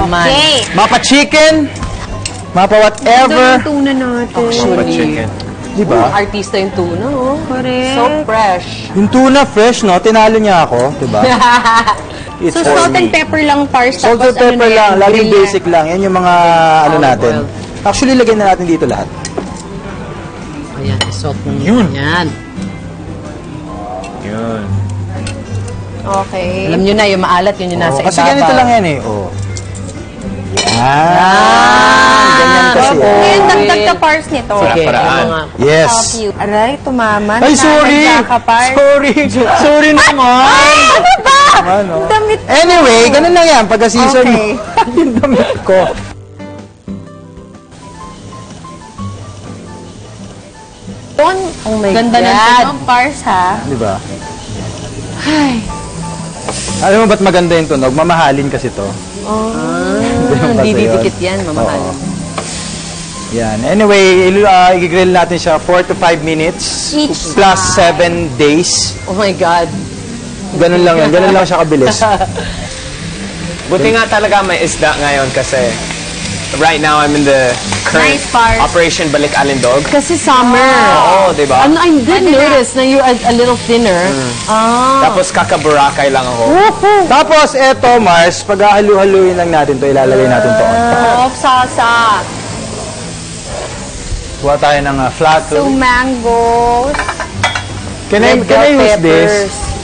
naman. Okay. Mapa chicken, mapa whatever. Ito yung tuna natin. Actually, Chicken. Diba? artista yung tuna, oh. Correct. So fresh. Yung tuna fresh, no? Tinalo niya ako, diba? It's So, for salt and me. pepper lang, Pars. Salt and pepper lang, laging basic lang. Yan yung mga ano natin. oil. Actually, lagyan na natin dito lahat. Ayan, isot mo. Yun. Yan. Yun. Okay. Alam nyo na, yung maalat, yun yung nasa Kasi ibabaw. ganito lang yan eh. Oh. Ganyan kasi. Ngayon, dagdag ka, Pars, nito. Sige, Paraan. yung mga... Yes. How cute. Aray, tumaman. Ay, sorry! Ka, Pars. Sorry! Sorry naman! Ano ba? Ano? Damit ko. Anyway, ganun lang yan. Pagka-season Okay. yung damit ko. Oh my Ganda ng God. tunog, Pars, ha? Di ba? Ay. Alam mo ba't maganda yung tunog? Mamahalin kasi to. Hindi didikit yan, mamahal. Oo. Yan. Anyway, i-grill natin siya 4 to 5 minutes. Each Plus 7 days. Oh my God. Ganun lang yan. Ganun lang siya kabilis. Buti nga talaga may isda ngayon kasi right now I'm in the current Nice part. Operation Balik Alindog. Kasi summer. Oo, di ba? Ano, I did notice na you're a little thinner. Tapos kakaburakay lang ako. Tapos, eto, Mars, pag halu-haluin lang natin to, ilalagay natin to. Off sasa. Kuha tayo ng flat. So, mangoes. Can I use this?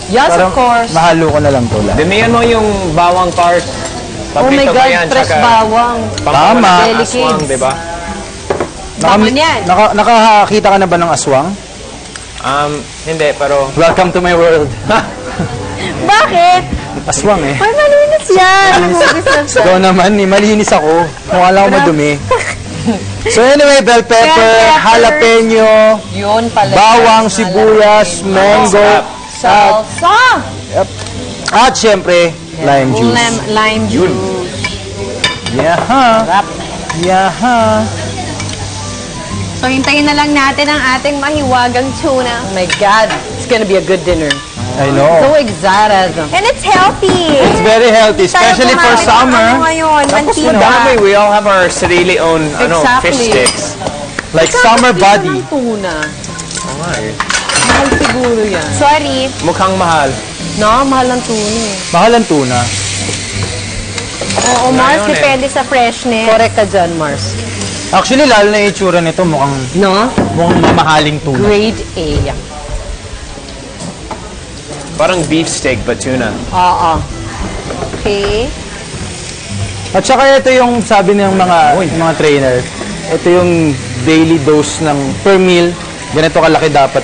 Yes, Parang of course. mahalo ko na lang to lahat. Damihan mo yung bawang part. Oh my Paprito mo God, yan, fresh tsaka bawang. Tama. Aswang, di ba? Tama yan. Nakakita ka na ba ng aswang? Hindi, pero Welcome to my world. Bakit? Aswang eh. Ay, malinis yan. Ikaw naman, malinis ako. Mukha lang ako madumi. So anyway, bell pepper, jalapeno, Yun pala. bawang, sibuyas, mango, Salsa. at syempre, lime juice. Lime juice. Yaha. Rap. Yaha. So, hintayin na lang natin ang ating mahiwagang tuna. Oh my God. It's gonna be a good dinner. I So know. excited. And it's healthy. It's very healthy, especially for Ano summer. ngayon? tapos Mantika. madami. We all have our sarili own Exactly. fish sticks. Like summer body. Ng tuna. Oo nga eh. Mahal siguro yan. Sorry. Mukhang mahal. No, mahal ang tuna eh. Mahal ang tuna. Oo, Mars, Ngayon eh. depende sa freshness. Correct ka dyan, Mars. Actually, lalo na yung itsura nito, mukhang No? mamahaling tuna. Grade A. Parang beef steak but tuna. Oo. Okay. At saka ito yung sabi ng mga trainer, ito yung daily dose ng per meal. Ganito kalaki dapat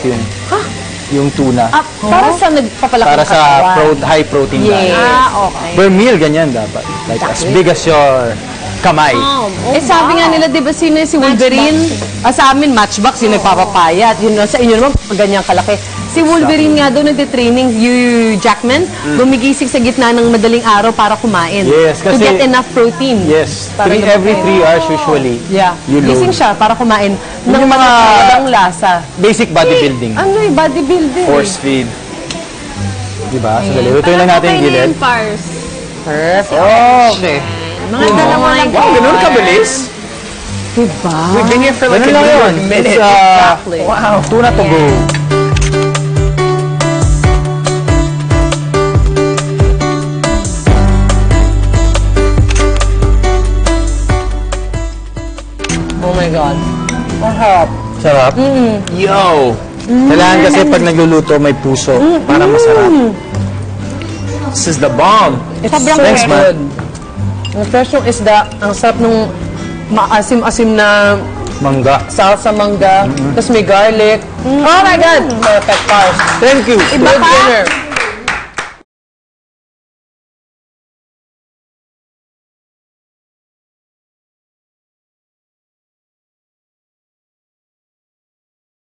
yung tuna. Para sa nagpapalaki Para ng sa katawan. high protein diet. Okay. Per meal, ganyan dapat. Like as big as your kamay. Sabi nga nila, di ba, sino si Wolverine? Sa amin, matchbox, yung nagpapapayat. Yun, sa inyo naman, ganyang kalaki. Si Wolverine nga daw nagtitraining, Jackman, gumigising sa gitna ng madaling araw para kumain. Yes, to kasi- get enough protein. Yes, Para every 3 hours usually. Yeah. You load. Gising siya para kumain ng Yung mga mga- talagang lasa. Basic bodybuilding. Ano eh, bodybuilding. Force feed. Diba? So, lutuin lang natin yung gilid. Pars. Perfect. Okay. Mga dalawa lang. Wow, ganun kabilis. Diba? We've been here for like Ganun lang a yun. minute. It's Exactly. tuna to go. Oh my God. Ang harap. Sarap. Yo! Kailangan kasi pag nagluluto may puso para masarap. This is the bomb. It's sobrang Thanks, good. Ang fresh yung isda, ang sarap nung maasim-asim na Mangga. salsa mangga, tapos may garlic. Oh my God! Perfect, Pars. Thank you. Good dinner.